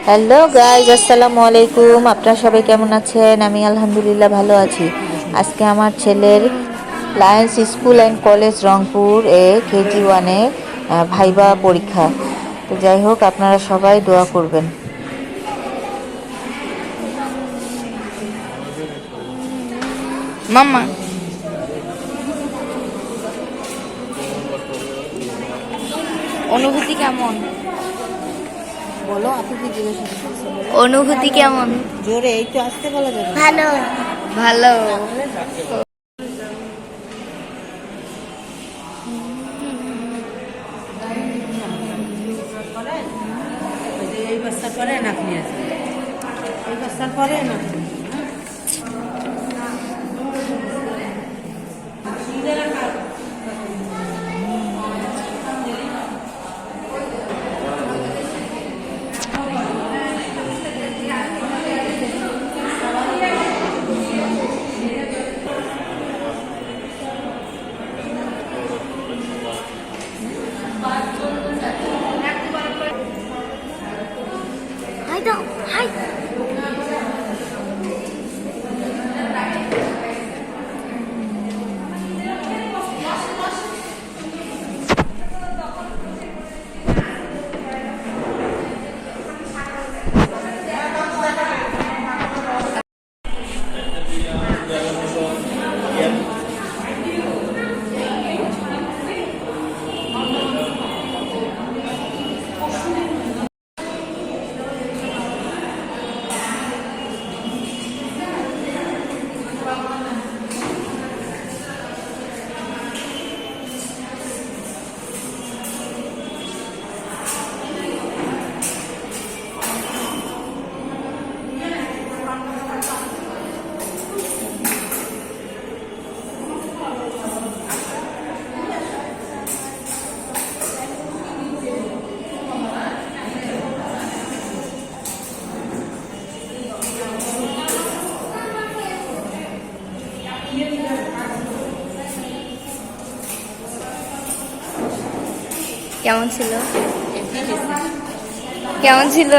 Hello guys, আসসালামু আলাইকুম। আপনারা সবাই কেমন আছেন? আমি আলহামদুলিল্লাহ ভালো আছি। আজকে আমার ছেলের Lions school and college Rangpur KG1 viva পরীক্ষা। তো যাই হোক, আপনারা সবাই দোয়া করবেন। মাম্মা, অনুভূতি কেমন? বলো, আপনি কি জিজ্ঞাসা করছেন? অনুভূতি কেমন? জোরে একটু আসতে বলা যাবে? ভালো। ভালো। এই বস্তা করেন আপনি, এই বস্তা করেন আপনি। হাই দাও, হাই। কেমন ছিল? কেমন ছিল?